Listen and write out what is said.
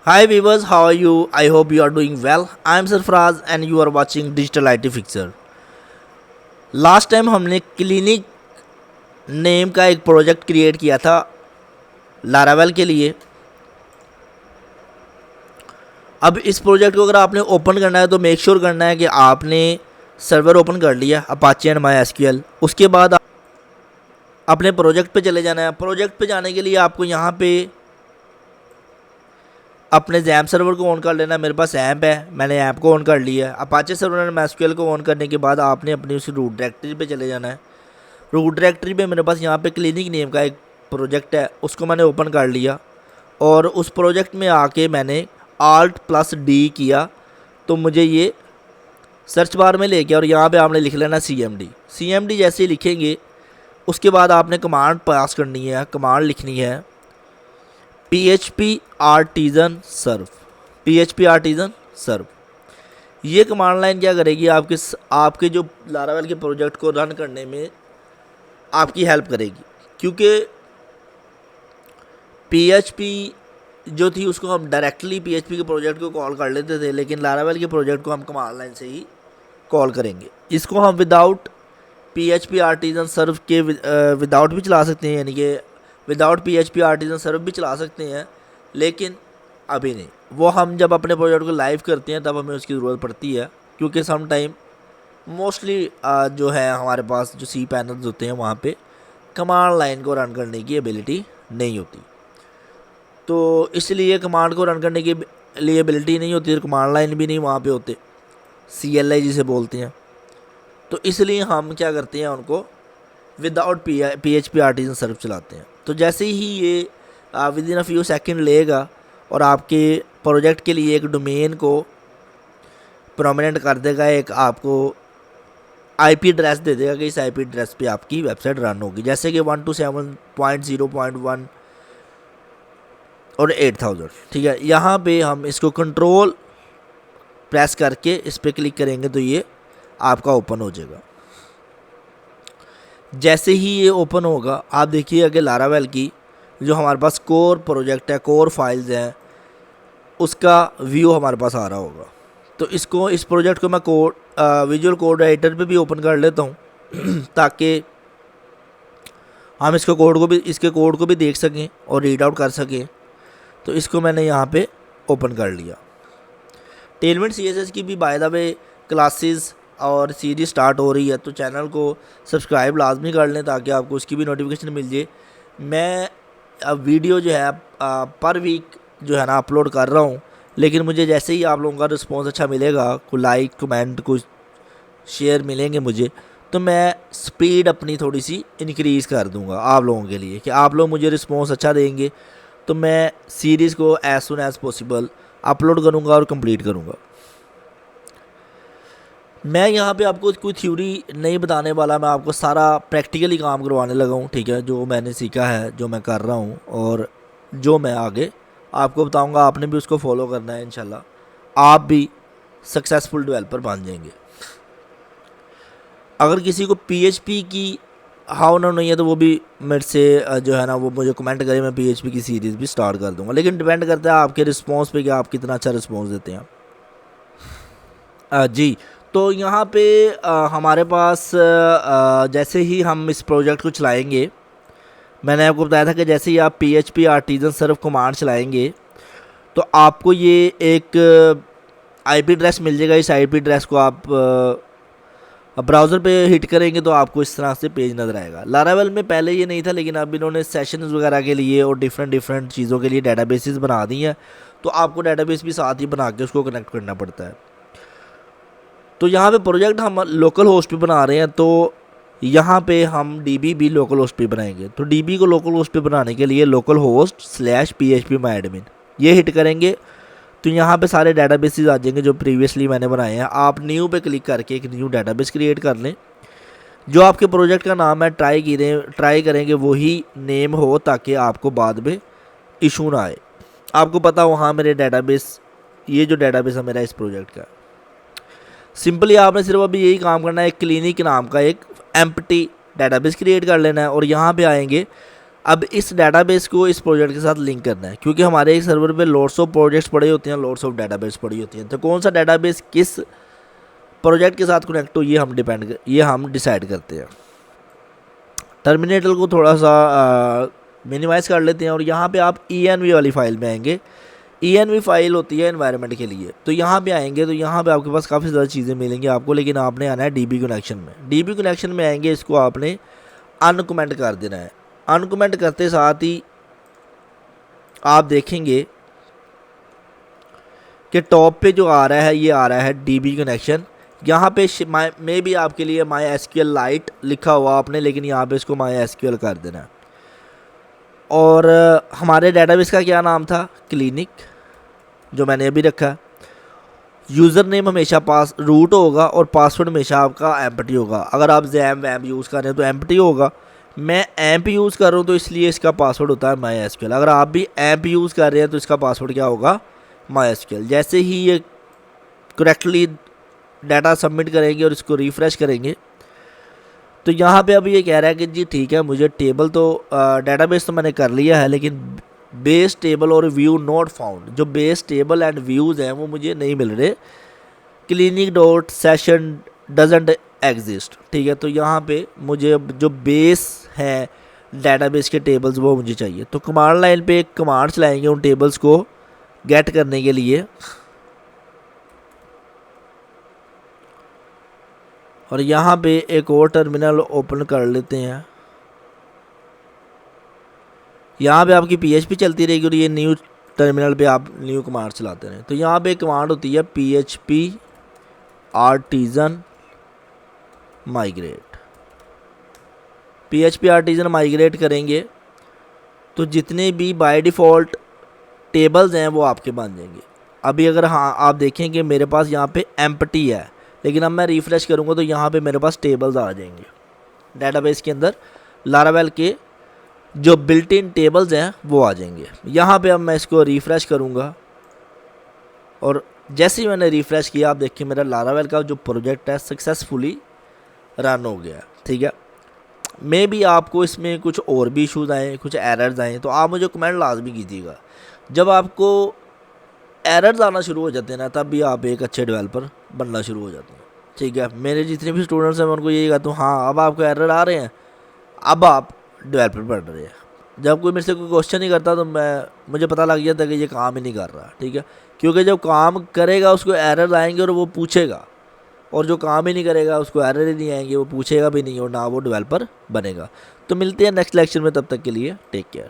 Hi viewers, how are you? I hope you are doing well. I am Sarfraz and you are watching Digital IT Fixer. Last time हमने clinic name का एक project create किया था Laravel के लिए। अब इस project को अगर आपने ओपन करना है तो मेक श्योर करना है कि आपने सर्वर ओपन कर लिया अपाचे एंड माई एसक्यूएल। उसके बाद अपने प्रोजेक्ट पे चले जाना है। प्रोजेक्ट पे जाने के लिए आपको यहाँ पे अपने जैम सर्वर को ऑन कर लेना। मेरे पास ऐप है, मैंने ऐप को ऑन कर लिया है। अपाचे सर्वर एंड एसक्यूएल को ऑन करने के बाद आपने अपनी उस रूट डायरेक्टरी पे चले जाना है। रूट डायरेक्टरी पे मेरे पास यहाँ पे क्लिनिक नेम का एक प्रोजेक्ट है, उसको मैंने ओपन कर लिया और उस प्रोजेक्ट में आके मैंने Alt+D किया तो मुझे ये सर्च बार में ले गया और यहाँ पे आपने लिख लेना CMD जैसे ही लिखेंगे उसके बाद आपने कमांड पास करनी है। कमांड लिखनी है PHP आर्टिजन सर्व। ये कमांड लाइन क्या करेगी, आपके जो लारावेल के प्रोजेक्ट को रन करने में आपकी हेल्प करेगी। क्योंकि PHP जो थी उसको हम डायरेक्टली PHP के प्रोजेक्ट को कॉल कर लेते थे, लेकिन लारावेल के प्रोजेक्ट को हम कमांड लाइन से ही कॉल करेंगे। इसको हम विदाउट PHP आर्टिजन सर्व के विदाउट भी चला सकते हैं, यानी कि विदाउट PHP आर्टिजन सर्व भी चला सकते हैं, लेकिन अभी नहीं। वो हम जब अपने प्रोजेक्ट को लाइव करते हैं तब हमें उसकी ज़रूरत पड़ती है, क्योंकि सम टाइम मोस्टली जो है हमारे पास जो सी पैनल्स होते हैं वहाँ पे कमांड लाइन को रन करने की एबिलिटी नहीं होती। तो इसलिए कमांड को रन करने के लिए एबिलिटी नहीं होती, कमांड लाइन भी नहीं वहाँ पे होते, CLI जिसे बोलते हैं। तो इसलिए हम क्या करते हैं, उनको विदाउट PHP आर्टिजन सर्व चलाते हैं। तो जैसे ही ये with in a few second लेगा और आपके प्रोजेक्ट के लिए एक डोमेन को प्रोमिनेंट कर देगा, एक आपको IP एड्रेस दे देगा कि इस IP एड्रेस पे आपकी वेबसाइट रन होगी, जैसे कि 127.0.1 और 8000। ठीक है, यहाँ पे हम इसको कंट्रोल प्रेस करके इस पर क्लिक करेंगे तो ये आपका ओपन हो जाएगा। जैसे ही ये ओपन होगा आप देखिएगा कि लारावेल की जो हमारे पास कोर प्रोजेक्ट है, कोर फाइल्स हैं, उसका व्यू हमारे पास आ रहा होगा। तो इस प्रोजेक्ट को मैं विजुअल कोड एडिटर पे भी ओपन कर लेता हूँ ताकि हम इसके कोड को भी देख सकें और रीड आउट कर सकें। तो इसको मैंने यहाँ पे ओपन कर लिया। टेलमेंट CSS की भी बाय द वे क्लासेस और सीरीज स्टार्ट हो रही है, तो चैनल को सब्सक्राइब लाजमी कर लें ताकि आपको उसकी भी नोटिफिकेशन मिल जाए। मैं अब वीडियो जो है पर वीक जो है ना अपलोड कर रहा हूँ, लेकिन मुझे जैसे ही आप लोगों का रिस्पांस अच्छा मिलेगा, कोई लाइक कमेंट कुछ शेयर मिलेंगे मुझे, तो मैं स्पीड अपनी थोड़ी सी इंक्रीज़ कर दूँगा आप लोगों के लिए, कि आप लोग मुझे रिस्पांस अच्छा देंगे तो मैं सीरीज़ को as soon as possible upload करूँगा और कंप्लीट करूँगा। मैं यहाँ पे आपको कोई थ्योरी नहीं बताने वाला, मैं आपको सारा प्रैक्टिकली काम करवाने लगा हूँ। ठीक है, जो मैंने सीखा है, जो मैं कर रहा हूँ और जो मैं आगे आपको बताऊँगा, आपने भी उसको फॉलो करना है। इंशाल्लाह आप भी सक्सेसफुल डेवलपर बन जाएंगे। अगर किसी को PHP की हाउ ना नहीं है तो वो भी मेरे से जो है ना वो मुझे कमेंट करे, मैं PHP की सीरीज़ भी स्टार्ट कर दूँगा, लेकिन डिपेंड करता है आपके रिस्पॉन्स पे कि आप कितना अच्छा रिस्पॉन्स देते हैं। जी, तो यहाँ पे हमारे पास जैसे ही हम इस प्रोजेक्ट को चलाएंगे, मैंने आपको बताया था कि जैसे ही आप PHP आर्टिजन सर्व कमांड चलाएंगे तो आपको ये एक IP एड्रेस मिल जाएगा। इस IP एड्रेस को आप ब्राउज़र पे हिट करेंगे तो आपको इस तरह से पेज नज़र आएगा। लारावेल में पहले ये नहीं था, लेकिन अब इन्होंने सेशंस वगैरह के लिए और डिफरेंट चीज़ों के लिए डेटाबेसेस बना दी हैं, तो आपको डेटाबेस भी साथ ही बना के उसको कनेक्ट करना पड़ता है। तो यहाँ पे प्रोजेक्ट हम लोकल होस्ट पे बना रहे हैं, तो यहाँ पे हम DB भी लोकल होस्ट पे बनाएंगे। तो DB को लोकल होस्ट पे बनाने के लिए localhost/phpMyAdmin ये हिट करेंगे तो यहाँ पे सारे डेटाबेसेस आ जाएंगे जो प्रीवियसली मैंने बनाए हैं। आप न्यू पे क्लिक करके एक न्यू डेटाबेस क्रिएट कर लें। जो आपके प्रोजेक्ट का नाम है ट्राई करेंगे वही नेम हो, ताकि आपको बाद में इशू ना आए। आपको पता वहाँ मेरे डेटाबेस, ये जो डेटाबेस है मेरा इस प्रोजेक्ट का, सिंपली आपने सिर्फ अभी यही काम करना है, एक क्लिनिक नाम का एक एम्प्टी डेटाबेस क्रिएट कर लेना है और यहाँ पे आएंगे अब इस डाटाबेस को इस प्रोजेक्ट के साथ लिंक करना है, क्योंकि हमारे एक सर्वर पे लॉट्स ऑफ प्रोजेक्ट्स पड़े होते हैं, लॉट्स ऑफ डाटाबेस पड़ी होती हैं। तो कौन सा डाटाबेस किस प्रोजेक्ट के साथ कनेक्ट हो ये हम डिसाइड करते हैं। टर्मिनेटल को थोड़ा सा मिनिमाइज़ कर लेते हैं और यहाँ पे आप env वाली फाइल में आएंगे। env फाइल होती है एनवायरनमेंट के लिए। तो यहाँ पे आएंगे तो यहाँ पे आपके पास काफ़ी ज़्यादा चीज़ें मिलेंगी आपको, लेकिन आपने आना है डीबी कनेक्शन में। डीबी कनेक्शन में आएंगे, इसको आपने अनकमेंट कर देना है। अनकमेंट करते साथ ही आप देखेंगे कि टॉप पे जो आ रहा है ये आ रहा है डीबी कनेक्शन। यहाँ पे मे भी आपके लिए माई एसक्यूएल लाइट लिखा हुआ आपने, लेकिन यहाँ पे इसको माई एसक्यूएल कर देना है। और हमारे डेटाबेस का क्या नाम था? क्लिनिक, जो मैंने अभी रखा। यूज़र नेम हमेशा रूट होगा और पासवर्ड हमेशा आपका एम्प्टी होगा। अगर आप जैम वैम यूज़ कर रहे हैं तो एम्प्टी होगा। मैं एम्प यूज़ कर रहा हूँ तो इसलिए इसका पासवर्ड होता है माई एसक्यूएल। अगर आप भी एम्प यूज़ कर रहे हैं तो इसका पासवर्ड क्या होगा? My SQL. जैसे ही ये करेक्टली डाटा सबमिट करेंगे और इसको रिफ़्रेश करेंगे तो यहाँ पे अभी ये कह रहा है कि जी ठीक है, मुझे टेबल तो डाटाबेस तो मैंने कर लिया है, लेकिन बेस टेबल और व्यू नॉट फाउंड। जो बेस टेबल एंड व्यूज़ हैं वो मुझे नहीं मिल रहे। Clinic dot session doesn't exist. ठीक है, तो यहाँ पे मुझे जो बेस है डाटाबेस के टेबल्स वो मुझे चाहिए। तो कमांड लाइन पे एक कमांड चलाएंगे उन टेबल्स को गेट करने के लिए। और यहाँ पे एक और टर्मिनल ओपन कर लेते हैं। यहाँ पे आपकी PHP चलती रहेगी और ये न्यू टर्मिनल पे आप न्यू कमांड चलाते रहें। तो यहाँ पे एक कमांड होती है PHP artisan migrate. PHP artisan migrate करेंगे तो जितने भी बाय डिफ़ॉल्ट टेबल्स हैं वो आपके बन जाएंगे। अभी अगर आप देखेंगे मेरे पास यहाँ पे एम्प्टी है, लेकिन अब मैं रिफ़्रेश करूँगा तो यहाँ पे मेरे पास टेबल्स आ जाएंगे। डाटाबेस के अंदर लारावेल के जो बिल्ट इन टेबल्स हैं वो आ जाएंगे। यहाँ पे अब मैं इसको रिफ़्रेश करूँगा और जैसे ही मैंने रिफ़्रेश किया आप देखिए मेरा लारावेल का जो प्रोजेक्ट है सक्सेसफुली रन हो गया। ठीक है, मे भी आपको इसमें कुछ और भी इशूज़ आए, कुछ एरर्स आए, तो आप मुझे कमेंट लाजमी कीजिएगा। जब आपको एरर्स आना शुरू हो जाते हैं ना, तब भी आप एक अच्छे डेवलपर बनना शुरू हो जाते हैं। ठीक है, मेरे जितने भी स्टूडेंट्स हैं मैं उनको यही कहता हूँ, हाँ अब आपको एरर आ रहे हैं, अब आप डेवलपर बन रहे हैं। जब कोई मेरे से कोई क्वेश्चन नहीं करता तो मुझे पता लग जाता है कि ये काम ही नहीं कर रहा। ठीक है, क्योंकि जब काम करेगा उसको एरर आएंगे और वो पूछेगा, और जो काम ही नहीं करेगा उसको एरर ही नहीं आएंगे, वो पूछेगा भी नहीं और ना वो डेवलपर बनेगा। तो मिलते हैं नेक्स्ट लेक्चर में, तब तक के लिए टेक केयर।